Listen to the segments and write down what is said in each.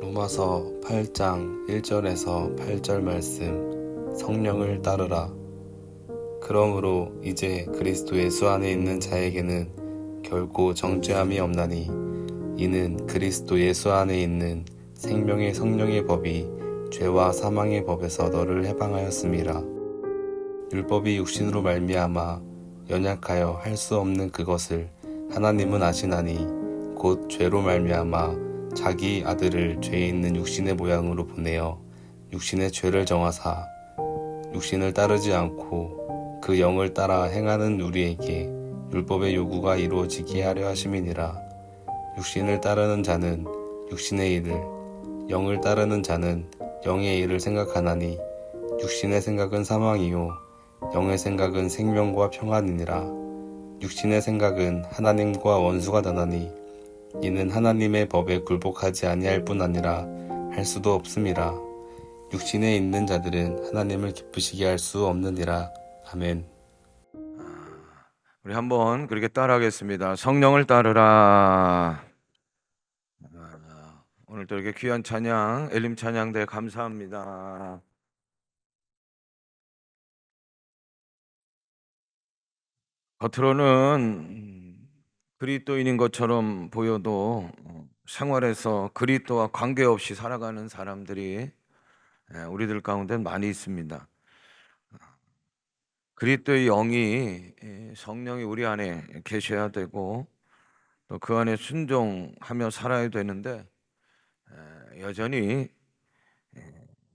로마서 8장 1절에서 8절 말씀. 성령을 따르라. 그러므로 이제 그리스도 예수 안에 있는 자에게는 결코 정죄함이 없나니 이는 그리스도 예수 안에 있는 생명의 성령의 법이 죄와 사망의 법에서 너를 해방하였음이라. 율법이 육신으로 말미암아 연약하여 할 수 없는 그것을 하나님은 아시나니 곧 죄로 말미암아 자기 아들을 죄 있는 육신의 모양으로 보내어 육신의 죄를 정하사 육신을 따르지 않고 그 영을 따라 행하는 우리에게 율법의 요구가 이루어지게 하려 하심이니라. 육신을 따르는 자는 육신의 일을, 영을 따르는 자는 영의 일을 생각하나니 육신의 생각은 사망이요 영의 생각은 생명과 평안이니라. 육신의 생각은 하나님과 원수가 나나니 이는 하나님의 법에 굴복하지 아니할 뿐 아니라 할 수도 없음이라. 육신에 있는 자들은 하나님을 기쁘시게 할 수 없느니라. 아멘. 우리 한번 그렇게 따라하겠습니다. 성령을 따르라. 오늘 또 이렇게 귀한 찬양, 엘림 찬양대 감사합니다. 겉으로는 그리스도인인 것처럼 보여도 생활에서 그리스도와 관계없이 살아가는 사람들이 우리들 가운데 많이 있습니다. 그리스도의 영이, 성령이 우리 안에 계셔야 되고 또 그 안에 순종하며 살아야 되는데 여전히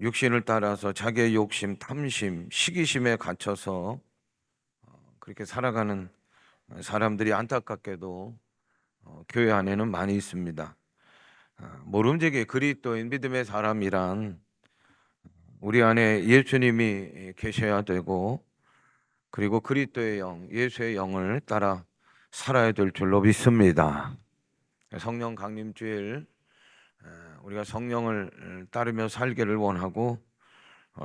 육신을 따라서 자기의 욕심, 탐심, 시기심에 갇혀서 그렇게 살아가는 사람들이 안타깝게도 교회 안에는 많이 있습니다. 모름지기 그리스도인 믿음의 사람이란 우리 안에 예수님이 계셔야 되고 그리고 그리스도의 영, 예수의 영을 따라 살아야 될 줄로 믿습니다. 성령 강림주일 우리가 성령을 따르며 살기를 원하고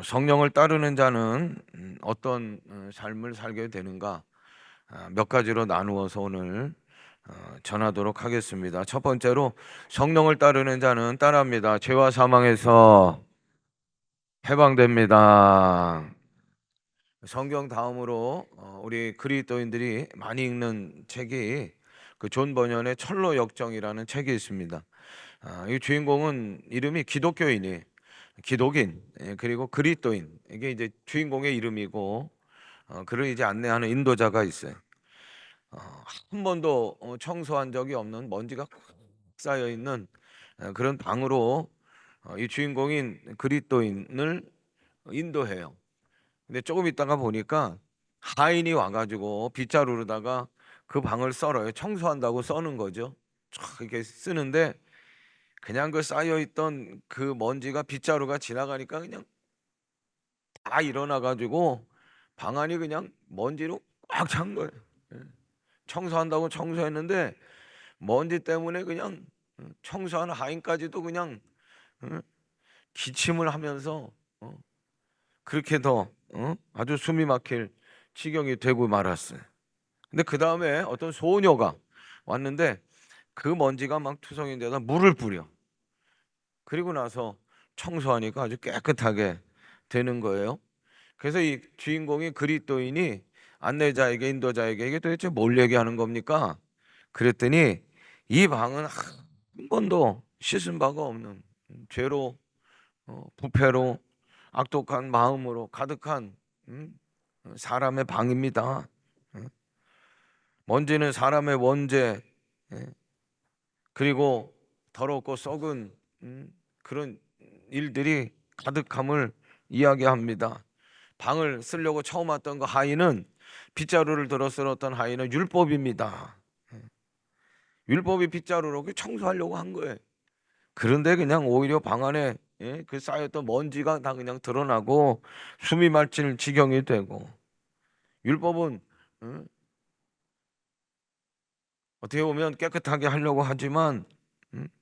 성령을 따르는 자는 어떤 삶을 살게 되는가 몇 가지로 나누어서 오늘 전하도록 하겠습니다. 첫 번째로 성령을 따르는 자는 따라합니다. 죄와 사망에서 해방됩니다. 성경 다음으로 우리 그리스도인들이 많이 읽는 책이 그 존 버년의 철로 역정이라는 책이 있습니다. 이 주인공은 이름이 기독교인이 기독인 그리고 그리스도인 이게 이제 주인공의 이름이고 그를 이제 안내하는 인도자가 있어요. 한 번도 청소한 적이 없는 먼지가 꽉 쌓여 있는 그런 방으로 이 주인공인 그리스도인을 인도해요. 근데 조금 있다가 보니까 하인이 와가지고 빗자루로다가 그 방을 썰어요. 청소한다고 써는 거죠. 쫙 이렇게 쓰는데 그냥 그 쌓여있던 그 먼지가 빗자루가 지나가니까 그냥 다 일어나가지고 방 안이 그냥 먼지로 꽉 찬 거예요. 예. 청소한다고 청소했는데 먼지 때문에 그냥 청소하는 하인까지도 그냥 기침을 하면서 그렇게 더 아주 숨이 막힐 지경이 되고 말았어요. 근데 그 다음에 어떤 소녀가 왔는데 그 먼지가 막 투성이 돼서 물을 뿌려. 그리고 나서 청소하니까 아주 깨끗하게 되는 거예요. 그래서 이 주인공이 그리스도인이 안내자에게 인도자에게 이게 도대체 뭘 얘기하는 겁니까? 그랬더니 이 방은 한 번도 씻은 바가 없는 죄로 부패로 악독한 마음으로 가득한 사람의 방입니다. 먼지는 사람의 원죄 그리고 더럽고 썩은 그런 일들이 가득함을 이야기합니다. 방을 쓰려고 처음 왔던 그 하인은 빗자루를 들어 쓸었던 하인은 율법입니다. 율법이 빗자루로 청소하려고 한 거예요. 그런데 그냥 오히려 방 안에 그 쌓였던 먼지가 다 그냥 드러나고 숨이 멎을 지경이 되고 율법은 어떻게 보면 깨끗하게 하려고 하지만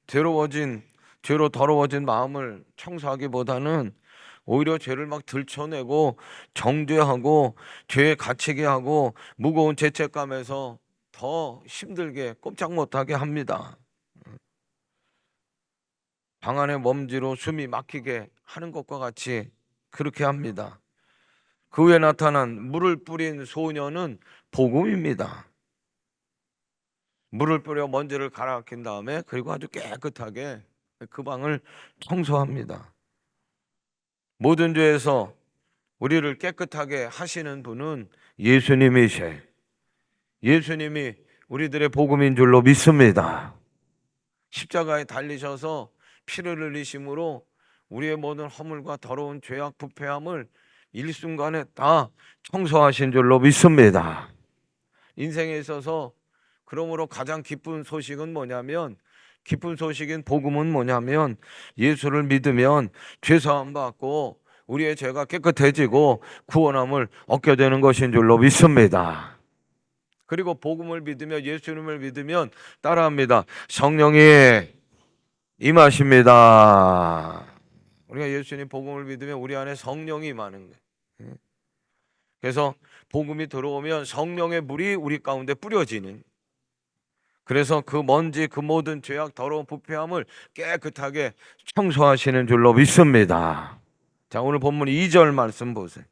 죄로 더러워진 마음을 청소하기보다는 오히려 죄를 막 들춰내고 정죄하고 죄에 갇히게 하고 무거운 죄책감에서 더 힘들게 꼼짝 못하게 합니다. 방 안에 먼지로 숨이 막히게 하는 것과 같이 그렇게 합니다. 그 후에 나타난 물을 뿌린 소녀는 복음입니다. 물을 뿌려 먼지를 갈아낀 다음에 그리고 아주 깨끗하게 그 방을 청소합니다. 모든 죄에서 우리를 깨끗하게 하시는 분은 예수님이셔요. 예수님이 우리들의 복음인 줄로 믿습니다. 십자가에 달리셔서 피를 흘리심으로 우리의 모든 허물과 더러운 죄악 부패함을 일순간에 다 청소하신 줄로 믿습니다. 인생에 있어서 그러므로 가장 기쁜 소식은 뭐냐면, 기쁜 소식인 복음은 뭐냐면, 예수를 믿으면 죄사함 받고 우리의 죄가 깨끗해지고 구원함을 얻게 되는 것인 줄로 믿습니다. 그리고 복음을 믿으며 예수님을 믿으면 따라합니다. 성령이 임하십니다. 우리가 예수님 복음을 믿으면 우리 안에 성령이 임하는 거예요. 그래서 복음이 들어오면 성령의 물이 우리 가운데 뿌려지는, 그래서 그 먼지, 그 모든 죄악, 더러운 부패함을 깨끗하게 청소하시는 줄로 믿습니다. 자, 오늘 본문 2절 말씀 보세요.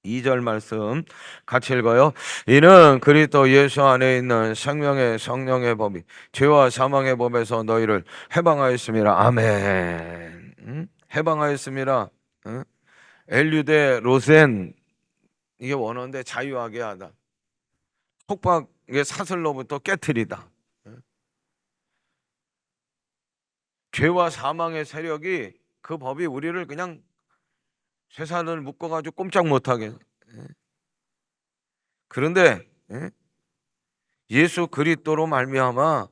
2절 말씀 같이 읽어요. 이는 그리스도 예수 안에 있는 생명의 성령의 법이 죄와 사망의 법에서 너희를 해방하였음이라. 아멘. 해방하였음이라. 엘유데 로센, 이게 원어인데 자유하게 하다, 속박의 사슬로부터 깨트리다. 죄와 사망의 세력이, 그 법이 우리를 그냥 쇠사슬을 묶어가지고 꼼짝 못하게. 그런데 예수 그리스도로 말미암아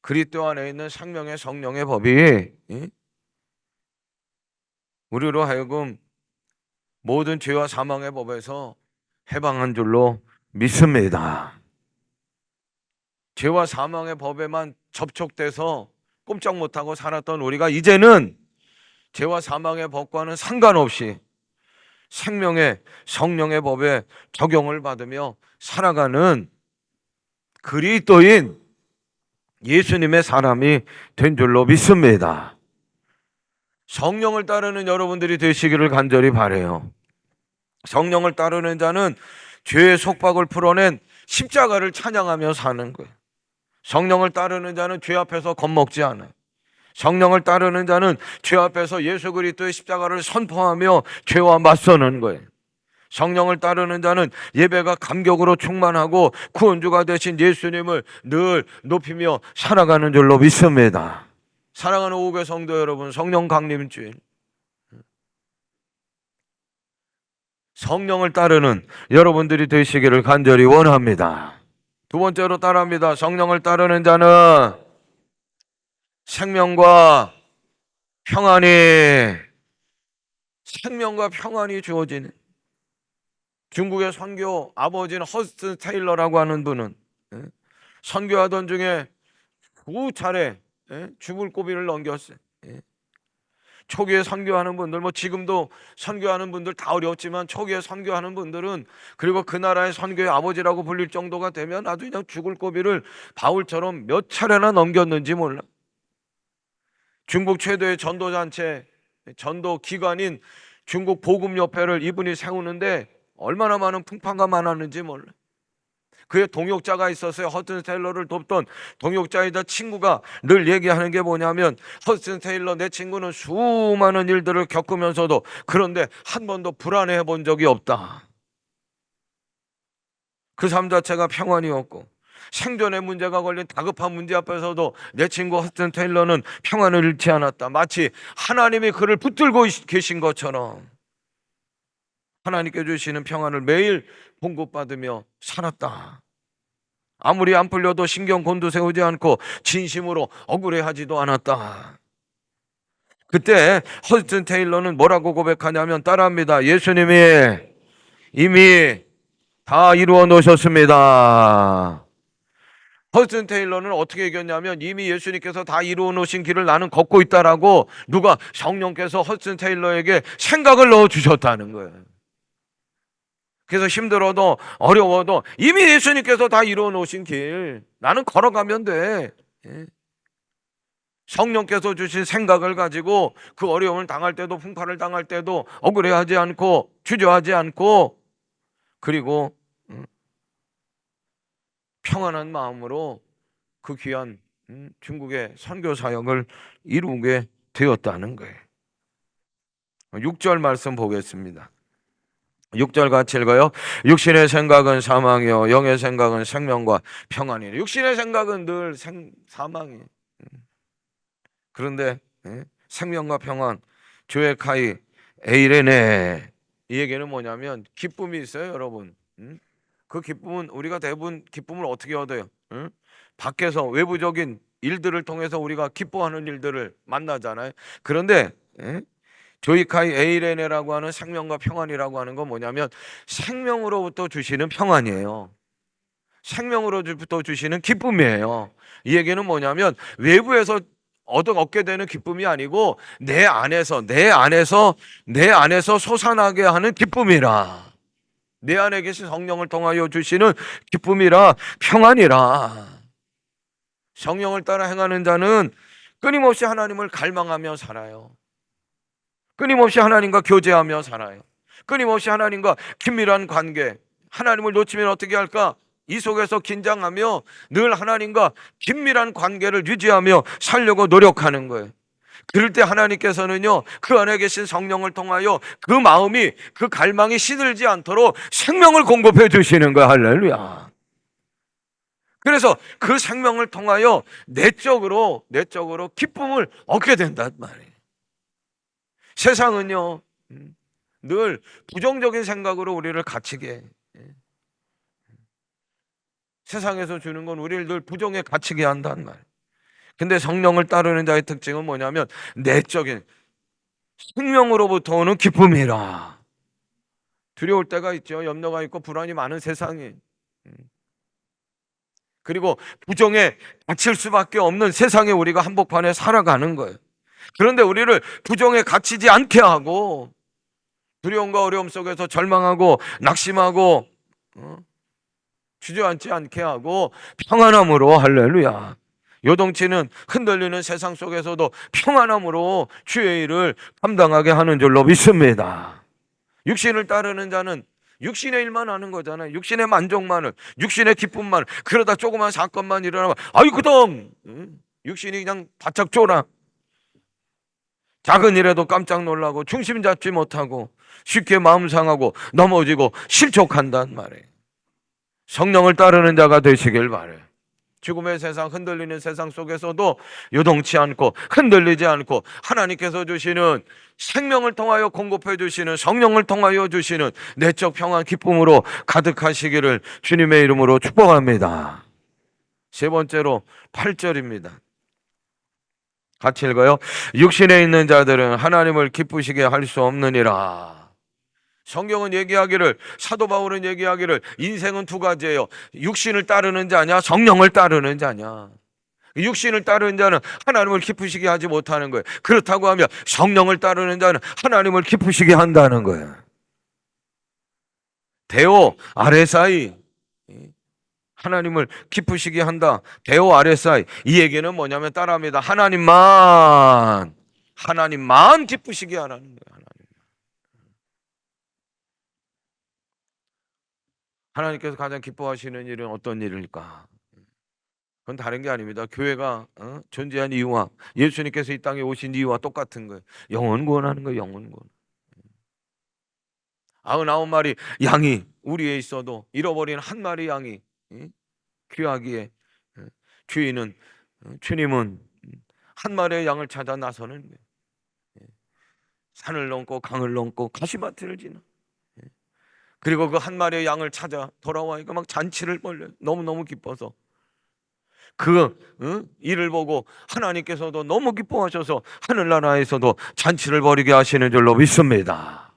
그리스도 안에 있는 생명의 성령의 법이 우리로 하여금 모든 죄와 사망의 법에서 해방한 줄로 믿습니다. 죄와 사망의 법에만 접촉돼서 꼼짝 못하고 살았던 우리가 이제는 죄와 사망의 법과는 상관없이 생명의 성령의 법에 적용을 받으며 살아가는 그리스도인 예수님의 사람이 된 줄로 믿습니다. 성령을 따르는 여러분들이 되시기를 간절히 바라요. 성령을 따르는 자는 죄의 속박을 풀어낸 십자가를 찬양하며 사는 거예요. 성령을 따르는 자는 죄 앞에서 겁먹지 않아요. 성령을 따르는 자는 죄 앞에서 예수 그리스도의 십자가를 선포하며 죄와 맞서는 거예요. 성령을 따르는 자는 예배가 감격으로 충만하고 구원주가 되신 예수님을 늘 높이며 살아가는 줄로 믿습니다. 사랑하는 오후교회 성도 여러분, 성령 강림주일, 성령을 따르는 여러분들이 되시기를 간절히 원합니다. 두 번째로 따라합니다. 성령을 따르는 자는 생명과 평안이 주어지는, 중국의 선교 아버지는 허스튼 테일러라고 하는 분은 선교하던 중에 두 차례 죽을 고비를 넘겼어요. 초기에 선교하는 분들, 지금도 선교하는 분들 다 어렵지만 초기에 선교하는 분들은, 그리고 그 나라의 선교의 아버지라고 불릴 정도가 되면 아주 그냥 죽을 고비를 바울처럼 몇 차례나 넘겼는지 몰라. 중국 최대의 전도단체, 전도 기관인 중국 복음협회를 이분이 세우는데 얼마나 많은 풍파가 많았는지 몰라. 그의 동역자가 있었어요. 허스튼 테일러를 돕던 동역자이자 친구가 늘 얘기하는 게 뭐냐면, 허스튼 테일러 내 친구는 수많은 일들을 겪으면서도 그런데 한 번도 불안해해 본 적이 없다. 그 삶 자체가 평안이었고, 생존의 문제가 걸린 다급한 문제 앞에서도 내 친구 허스튼 테일러는 평안을 잃지 않았다. 마치 하나님이 그를 붙들고 계신 것처럼 하나님께 주시는 평안을 매일 공급받으며 살았다. 아무리 안 풀려도 신경 곤두세우지 않고 진심으로 억울해하지도 않았다. 그때 허스튼 테일러는 뭐라고 고백하냐면, 따라합니다. 예수님이 이미 다 이루어 놓으셨습니다. 허스튼 테일러는 어떻게 이겼냐면, 이미 예수님께서 다 이루어 놓으신 길을 나는 걷고 있다라고 누가, 성령께서 허스튼 테일러에게 생각을 넣어 주셨다는 거예요. 그래서 힘들어도 어려워도 이미 예수님께서 다 이루어 놓으신 길 나는 걸어가면 돼. 성령께서 주신 생각을 가지고 그 어려움을 당할 때도, 풍파를 당할 때도 억울해하지 않고 주저하지 않고, 그리고 평안한 마음으로 그 귀한 중국의 선교 사역을 이루게 되었다는 거예요. 6절 말씀 보겠습니다. 6절 같이 읽어요. 육신의 생각은 사망이요 영의 생각은 생명과 평안이라. 육신의 생각은 늘 사망이에요. 그런데 생명과 평안, 조에카이 에이레네, 이 얘기는 뭐냐면 기쁨이 있어요, 여러분. 그 기쁨은, 우리가 대부분 기쁨을 어떻게 얻어요? 밖에서 외부적인 일들을 통해서 우리가 기뻐하는 일들을 만나잖아요. 그런데 조이카이 에이레네라고 하는 생명과 평안이라고 하는 건 뭐냐면 생명으로부터 주시는 평안이에요. 생명으로부터 주시는 기쁨이에요. 이 얘기는 뭐냐면 외부에서 얻게 되는 기쁨이 아니고 내 안에서 솟아나게 하는 기쁨이라. 내 안에 계신 성령을 통하여 주시는 기쁨이라, 평안이라. 성령을 따라 행하는 자는 끊임없이 하나님을 갈망하며 살아요. 끊임없이 하나님과 교제하며 살아요. 끊임없이 하나님과 긴밀한 관계. 하나님을 놓치면 어떻게 할까? 이 속에서 긴장하며 늘 하나님과 긴밀한 관계를 유지하며 살려고 노력하는 거예요. 그럴 때 하나님께서는요, 그 안에 계신 성령을 통하여 그 마음이, 그 갈망이 시들지 않도록 생명을 공급해 주시는 거예요. 할렐루야. 그래서 그 생명을 통하여 내적으로 기쁨을 얻게 된단 말이에요. 세상은요, 늘 부정적인 생각으로 우리를 갇히게 해요. 세상에서 주는 건 우리를 늘 부정에 갇히게 한단 말이에요. 근데 성령을 따르는 자의 특징은 뭐냐면 내적인 생명으로부터 오는 기쁨이라. 두려울 때가 있죠. 염려가 있고 불안이 많은 세상이. 그리고 부정에 갇힐 수밖에 없는 세상에 우리가 한복판에 살아가는 거예요. 그런데 우리를 부정에 갇히지 않게 하고, 두려움과 어려움 속에서 절망하고 낙심하고 주저앉지 않게 하고 평안함으로, 할렐루야, 요동치는 흔들리는 세상 속에서도 평안함으로 주의 일을 감당하게 하는 줄로 믿습니다. 육신을 따르는 자는 육신의 일만 하는 거잖아요. 육신의 만족만을, 육신의 기쁨만을. 그러다 조그만 사건만 일어나면 아이고덤, 육신이 그냥 바짝 쫄아. 작은 일에도 깜짝 놀라고 중심 잡지 못하고 쉽게 마음 상하고 넘어지고 실족한단 말이에요. 성령을 따르는 자가 되시길 바래요. 죽음의 세상, 흔들리는 세상 속에서도 요동치 않고 흔들리지 않고 하나님께서 주시는 생명을 통하여 공급해 주시는, 성령을 통하여 주시는 내적 평안, 기쁨으로 가득하시기를 주님의 이름으로 축복합니다. 세 번째로 8절입니다. 같이 읽어요. 육신에 있는 자들은 하나님을 기쁘시게 할 수 없느니라. 성경은 얘기하기를, 사도 바울은 얘기하기를 인생은 두 가지예요. 육신을 따르는 자냐, 성령을 따르는 자냐. 육신을 따르는 자는 하나님을 기쁘시게 하지 못하는 거예요. 그렇다고 하면 성령을 따르는 자는 하나님을 기쁘시게 한다는 거예요. 데오 아레사이, 하나님을 기쁘시게 한다. 데오 아레사이, 이 얘기는 뭐냐면 따라합니다. 하나님만 기쁘시게 하라는 거예요. 하나님께서 가장 기뻐하시는 일은 어떤 일일까? 그건 다른 게 아닙니다. 교회가 존재한 이유와 예수님께서 이 땅에 오신 이유와 똑같은 거예요. 영혼 구원하는 거예요. 영혼 구원. 99마리 양이 우리에 있어도 잃어버린 한 마리 양이 귀하기에 주님은 한 마리의 양을 찾아 나서는 거예요. 산을 넘고 강을 넘고 가시밭을 지나, 그리고 그 한 마리의 양을 찾아 돌아와니까 막 잔치를 벌려요. 너무너무 기뻐서. 그 일을 보고 하나님께서도 너무 기뻐하셔서 하늘나라에서도 잔치를 벌이게 하시는 줄로 믿습니다.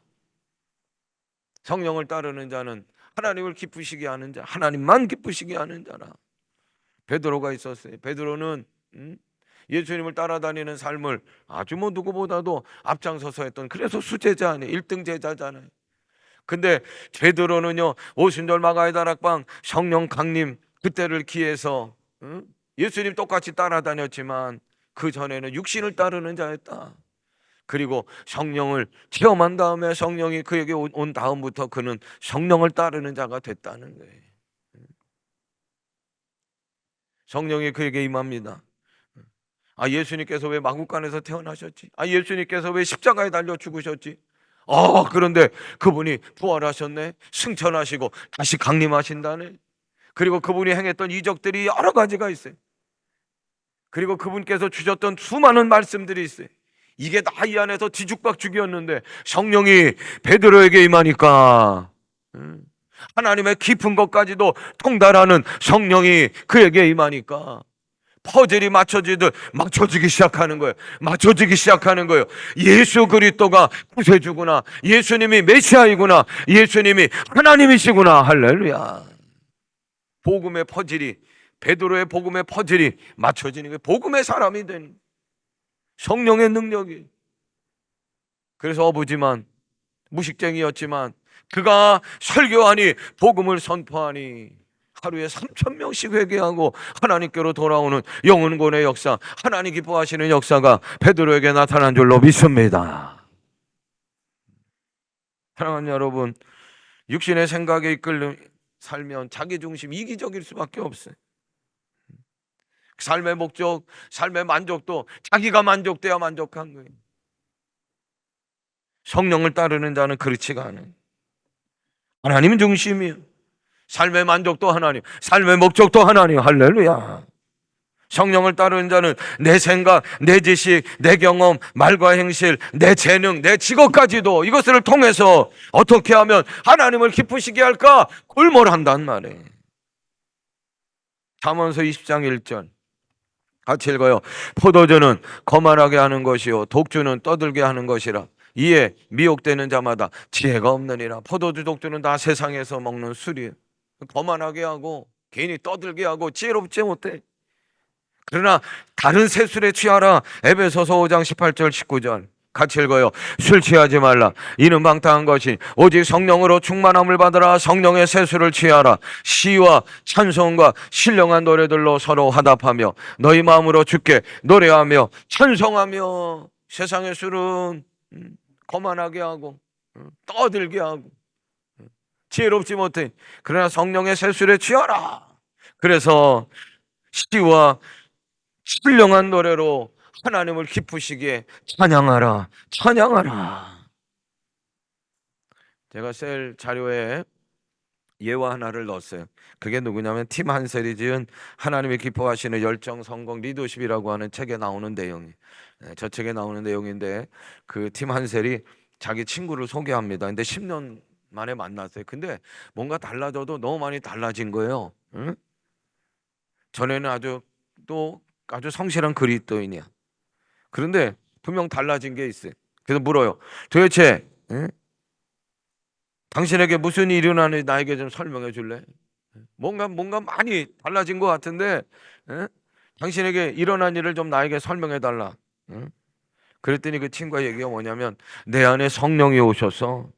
성령을 따르는 자는 하나님을 기쁘시게 하는 자, 하나님만 기쁘시게 하는 자라. 베드로가 있었어요. 베드로는 예수님을 따라다니는 삶을 아주 누구보다도 앞장서서 했던, 그래서 수제자 아니에요. 1등 제자잖아요. 근데 베드로는요, 오순절 마가의 다락방 성령 강림 그때를 기해서 예수님 똑같이 따라다녔지만 그 전에는 육신을 따르는 자였다. 그리고 성령을 체험한 다음에 성령이 그에게 온 다음부터 그는 성령을 따르는 자가 됐다는 거예요. 성령이 그에게 임합니다. 예수님께서 왜 마구간에서 태어나셨지? 예수님께서 왜 십자가에 달려 죽으셨지? 그런데 그분이 부활하셨네. 승천하시고 다시 강림하신다네. 그리고 그분이 행했던 이적들이 여러 가지가 있어요. 그리고 그분께서 주셨던 수많은 말씀들이 있어요. 이게 다 이 안에서 뒤죽박죽이었는데 성령이 베드로에게 임하니까 하나님의 깊은 것까지도 통달하는 성령이 그에게 임하니까 퍼즐이 맞춰지기 시작하는 거예요. 맞춰지기 시작하는 거예요. 예수 그리스도가 구세주구나. 예수님이 메시아이구나. 예수님이 하나님이시구나. 할렐루야. 복음의 퍼즐이, 베드로의 복음의 퍼즐이 맞춰지는 거예요. 복음의 사람이 된 성령의 능력이. 그래서 어부지만 무식쟁이였지만 그가 설교하니 복음을 선포하니 하루에 3,000명씩 회개하고 하나님께로 돌아오는 영혼권의 역사, 하나님 기뻐하시는 역사가 베드로에게 나타난 줄로 믿습니다. 사랑하는 여러분, 육신의 생각에 이끌려 살면 자기중심, 이기적일 수밖에 없어요. 삶의 목적, 삶의 만족도 자기가 만족돼야 만족한 거예요. 성령을 따르는 자는 그렇지가 않아요. 하나님 중심이에요. 삶의 만족도 하나님, 삶의 목적도 하나님. 할렐루야. 성령을 따르는 자는 내 생각, 내 지식, 내 경험, 말과 행실, 내 재능, 내 직업까지도 이것을 통해서 어떻게 하면 하나님을 기쁘시게 할까 골몰한단 말이에요. 잠언서 20장 1절 같이 읽어요. 포도주는 거만하게 하는 것이요 독주는 떠들게 하는 것이라. 이에 미혹되는 자마다 지혜가 없느니라. 포도주, 독주는 다 세상에서 먹는 술이에요. 거만하게 하고 괜히 떠들게 하고 지혜롭지 못해. 그러나 다른 새 술에 취하라. 에베소서 5장 18절 19절 같이 읽어요. 술 취하지 말라. 이는 방탕한 것이 오직 성령으로 충만함을 받으라. 성령의 새 술을 취하라. 시와 찬송과 신령한 노래들로 서로 화답하며 너희 마음으로 주께 노래하며 찬송하며. 세상의 술은 거만하게 하고 떠들게 하고 지혜롭지 못해. 그러나 성령의 새 술에 취하라. 그래서 시와 신령한 노래로 하나님을 기쁘시게 찬양하라. 찬양하라. 제가 셀 자료에 예화 하나를 넣었어요. 그게 누구냐면 팀 한셀이 지은 하나님이 기뻐하시는 열정, 성공, 리더십이라고 하는 책에 나오는 내용이. 저 책에 나오는 내용인데 그 팀 한셀이 자기 친구를 소개합니다. 근데 10년 만에 만났어요. 근데 뭔가 달라져도 너무 많이 달라진 거예요. 응? 전에는 아주 성실한 그리스도인이야. 그런데 분명 달라진 게 있어요. 그래서 물어요. 도대체 당신에게 무슨 일이 일어나는지 나에게 좀 설명해 줄래? 뭔가 많이 달라진 것 같은데 당신에게 일어난 일을 좀 나에게 설명해 달라. 그랬더니 그 친구의 얘기가 뭐냐면 내 안에 성령이 오셔서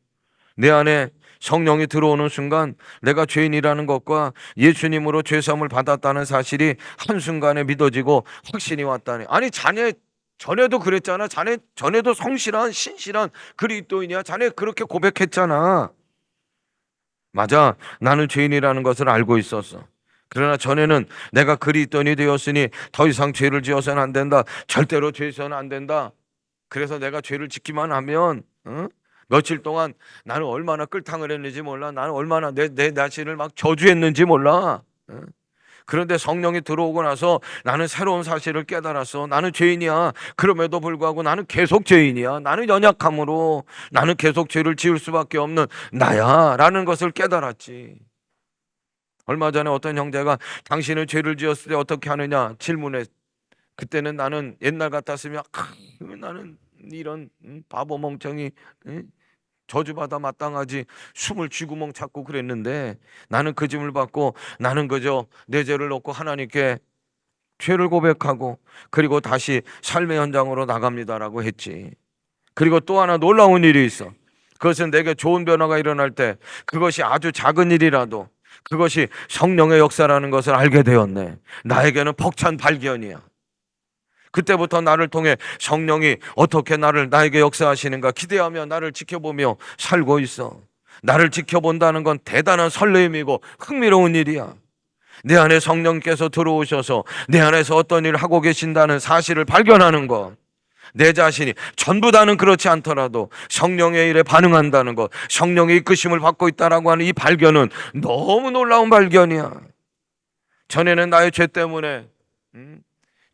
내 안에 성령이 들어오는 순간 내가 죄인이라는 것과 예수님으로 죄사함을 받았다는 사실이 한순간에 믿어지고 확신이 왔다니. 아니 자네 전에도 그랬잖아. 자네 전에도 성실한 신실한 그리스도인이야. 자네 그렇게 고백했잖아. 맞아. 나는 죄인이라는 것을 알고 있었어. 그러나 전에는 내가 그리스도인이 되었으니 더 이상 죄를 지어서는 안 된다. 절대로 죄 지어서는 안 된다. 그래서 내가 죄를 짓기만 하면 며칠 동안 나는 얼마나 끌탕을 했는지 몰라. 나는 얼마나 내 자신을 막 저주했는지 몰라. 그런데 성령이 들어오고 나서 나는 새로운 사실을 깨달았어. 나는 죄인이야. 그럼에도 불구하고 나는 계속 죄인이야. 나는 연약함으로 나는 계속 죄를 지을 수밖에 없는 나야 라는 것을 깨달았지. 얼마 전에 어떤 형제가 당신은 죄를 지었을 때 어떻게 하느냐 질문해. 그때는 나는 옛날 같았으면 나는 이런 바보 멍청이 저주받아 마땅하지 숨을 쥐구멍 찾고 그랬는데 나는 그 짐을 받고 나는 그저 내 죄를 놓고 하나님께 죄를 고백하고 그리고 다시 삶의 현장으로 나갑니다라고 했지. 그리고 또 하나 놀라운 일이 있어. 그것은 내게 좋은 변화가 일어날 때 그것이 아주 작은 일이라도 그것이 성령의 역사라는 것을 알게 되었네. 나에게는 벅찬 발견이야. 그때부터 나를 통해 성령이 어떻게 나에게 역사하시는가 기대하며 나를 지켜보며 살고 있어. 나를 지켜본다는 건 대단한 설레임이고 흥미로운 일이야. 내 안에 성령께서 들어오셔서 내 안에서 어떤 일을 하고 계신다는 사실을 발견하는 것, 내 자신이 전부 다는 그렇지 않더라도 성령의 일에 반응한다는 것, 성령의 이끄심을 받고 있다라고 하는 이 발견은 너무 놀라운 발견이야. 전에는 나의 죄 때문에,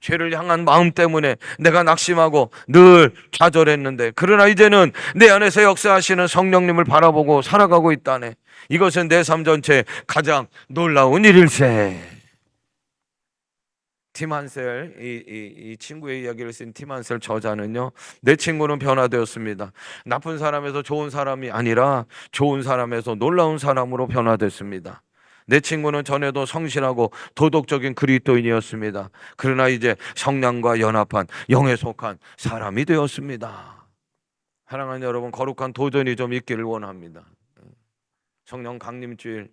죄를 향한 마음 때문에 내가 낙심하고 늘 좌절했는데, 그러나 이제는 내 안에서 역사하시는 성령님을 바라보고 살아가고 있다네. 이것은 내 삶 전체에 가장 놀라운 일일세. 팀 한셀, 이 친구의 이야기를 쓴 팀 한셀 저자는요, 내 친구는 변화되었습니다. 나쁜 사람에서 좋은 사람이 아니라 좋은 사람에서 놀라운 사람으로 변화됐습니다. 내 친구는 전에도 성실하고 도덕적인 그리스도인이었습니다. 그러나 이제 성령과 연합한 영에 속한 사람이 되었습니다. 사랑하는 여러분, 거룩한 도전이 좀 있기를 원합니다. 성령 강림주일,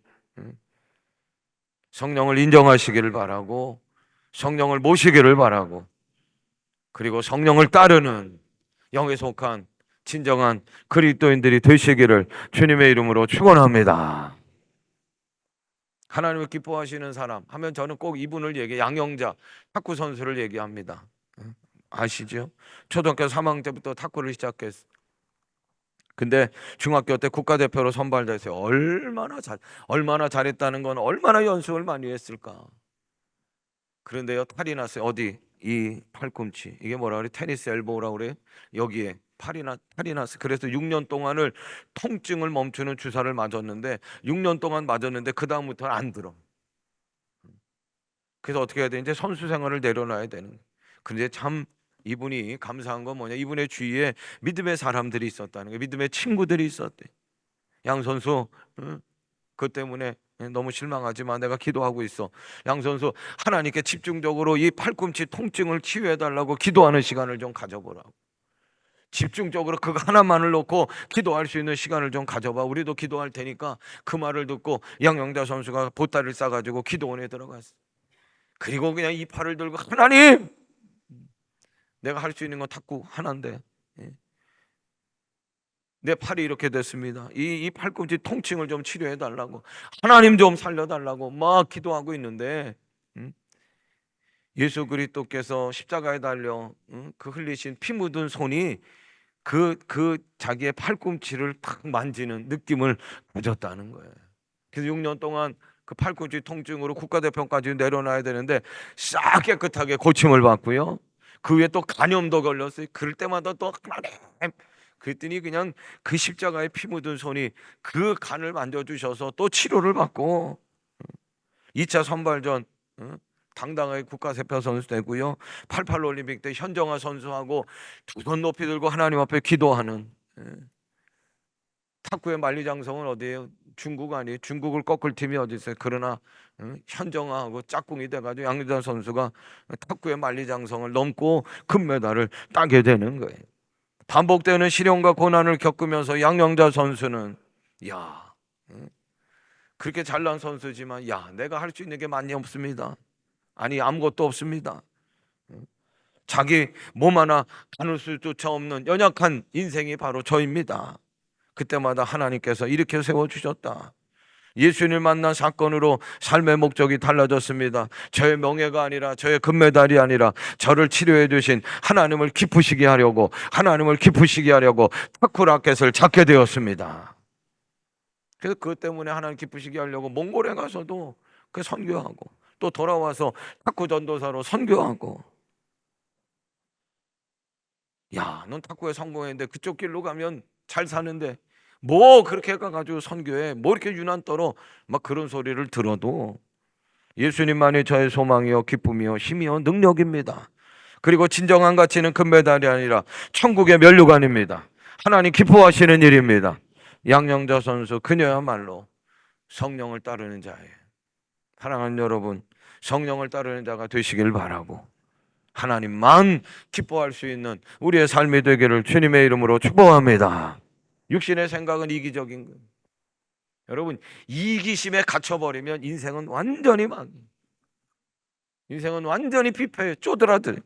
성령을 인정하시기를 바라고, 성령을 모시기를 바라고, 그리고 성령을 따르는 영에 속한 진정한 그리스도인들이 되시기를 주님의 이름으로 축원합니다. 하나님을 기뻐하시는 사람 하면 저는 꼭 이분을 양영자 탁구 선수를 얘기합니다. 아시죠? 초등학교 3학년 때부터 탁구를 시작했어요. 근데 중학교 때 국가대표로 선발됐어요. 얼마나 잘했다는 건 얼마나 연습을 많이 했을까. 그런데요, 탈이 났어요. 어디? 이 팔꿈치. 이게 뭐라 그래? 테니스 엘보라고 그래요? 여기에 탈이 났어요. 그래서 6년 동안을 통증을 멈추는 주사를 맞았는데, 6년 동안 맞았는데 그 다음부터는 안 들어. 그래서 어떻게 해야 돼? 이제 선수 생활을 내려놔야 되는. 근데 참 이분이 감사한 건 뭐냐? 이분의 주위에 믿음의 사람들이 있었다는 거예요. 믿음의 친구들이 있었대. 양 선수, 그 때문에 너무 실망하지만 내가 기도하고 있어. 양 선수, 하나님께 집중적으로 이 팔꿈치 통증을 치유해달라고 기도하는 시간을 좀 가져보라고. 집중적으로 그거 하나만을 놓고 기도할 수 있는 시간을 좀 가져봐. 우리도 기도할 테니까. 그 말을 듣고 양영자 선수가 보따리를 싸가지고 기도원에 들어갔어. 그리고 그냥 이 팔을 들고, 하나님, 내가 할 수 있는 건 탁구 하나인데 내 팔이 이렇게 됐습니다. 이 팔꿈치 통증을 좀 치료해 달라고, 하나님 좀 살려 달라고 막 기도하고 있는데, 예수 그리스도께서 십자가에 달려 그 흘리신 피 묻은 손이 그 자기의 팔꿈치를 탁 만지는 느낌을 가졌다는 거예요. 그래서 6년 동안 그 팔꿈치 통증으로 국가대표까지 내려놔야 되는데 싹 깨끗하게 고침을 받고요. 그 위에 또 간염도 걸렸어요. 그럴 때마다 또 하나님, 그랬더니 그냥 그 십자가에 피 묻은 손이 그 간을 만져주셔서 또 치료를 받고, 2차 선발전 당당하게 국가대표 선수 되고요. 88 올림픽 때 현정아 선수하고 두 손 높이 들고 하나님 앞에 기도하는. 탁구의 만리장성은 어디예요? 중국 아니에요? 중국을 꺾을 팀이 어디 있어요? 그러나 현정아하고 짝꿍이 돼가지고 양영자 선수가 탁구의 만리장성을 넘고 금메달을 따게 되는 거예요. 반복되는 시련과 고난을 겪으면서 양영자 선수는, 그렇게 잘난 선수지만 내가 할 수 있는 게 많이 없습니다. 아니, 아무것도 없습니다. 자기 몸 하나 가눌 수조차 없는 연약한 인생이 바로 저입니다. 그때마다 하나님께서 이렇게 세워주셨다. 예수님을 만난 사건으로 삶의 목적이 달라졌습니다. 저의 명예가 아니라, 저의 금메달이 아니라 저를 치료해 주신 하나님을 기쁘시게 하려고 탁구 라켓을 잡게 되었습니다. 그래서 그것 때문에 하나님 기쁘시게 하려고 몽골에 가서도 그 선교하고, 또 돌아와서 탁구 전도사로 선교하고. 넌 탁구에 성공했는데 그쪽 길로 가면 잘 사는데 뭐 그렇게 가가지고 선교해, 뭐 이렇게 유난 떨어, 막 그런 소리를 들어도 예수님만이 저의 소망이요 기쁨이요 힘이요 능력입니다. 그리고 진정한 가치는 금메달이 아니라 천국의 면류관입니다. 하나님 기뻐하시는 일입니다. 양영자 선수, 그녀야말로 성령을 따르는 자예요. 사랑하는 여러분, 성령을 따르는 자가 되시길 바라고, 하나님만 기뻐할 수 있는 우리의 삶이 되기를 주님의 이름으로 축복합니다. 육신의 생각은 이기적인 거예요. 여러분, 이기심에 갇혀버리면 인생은 완전히 피폐해, 쪼들어들어요.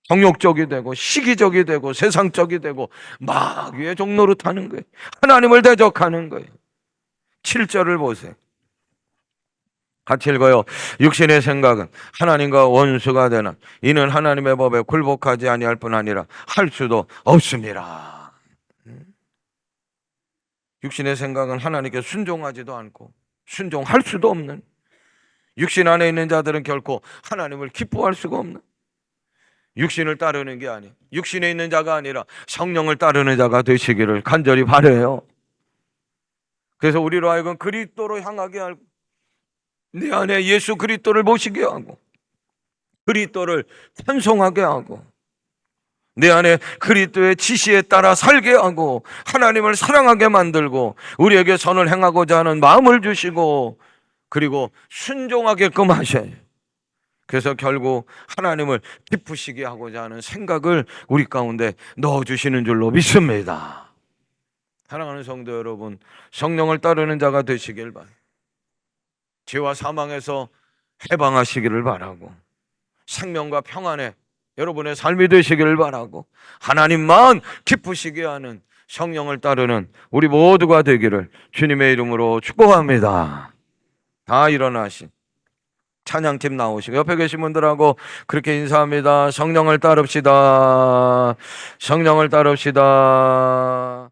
정욕적이 되고 시기적이 되고 세상적이 되고 마귀의 종로로 타는 거예요. 하나님을 대적하는 거예요. 7절을 보세요. 같이 읽어요. 육신의 생각은 하나님과 원수가 되는 이는 하나님의 법에 굴복하지 아니할 뿐 아니라 할 수도 없습니다. 육신의 생각은 하나님께 순종하지도 않고 순종할 수도 없는, 육신 안에 있는 자들은 결코 하나님을 기뻐할 수가 없는, 육신을 따르는 게 아니에요. 육신에 있는 자가 아니라 성령을 따르는 자가 되시기를 간절히 바라요. 그래서 우리로 하여금 그리스도로 향하게 하고 내 안에 예수 그리스도를 모시게 하고 그리스도를 찬송하게 하고 내 안에 그리스도의 지시에 따라 살게 하고 하나님을 사랑하게 만들고 우리에게 선을 행하고자 하는 마음을 주시고 그리고 순종하게끔 하셔요. 그래서 결국 하나님을 기쁘시게 하고자 하는 생각을 우리 가운데 넣어주시는 줄로 믿습니다. 사랑하는 성도 여러분, 성령을 따르는 자가 되시길 바랍니다. 죄와 사망에서 해방하시기를 바라고 생명과 평안에 여러분의 삶이 되시기를 바라고 하나님만 기쁘시게 하는 성령을 따르는 우리 모두가 되기를 주님의 이름으로 축복합니다. 다 일어나신 찬양팀 나오시고 옆에 계신 분들하고 그렇게 인사합니다. 성령을 따릅시다. 성령을 따릅시다.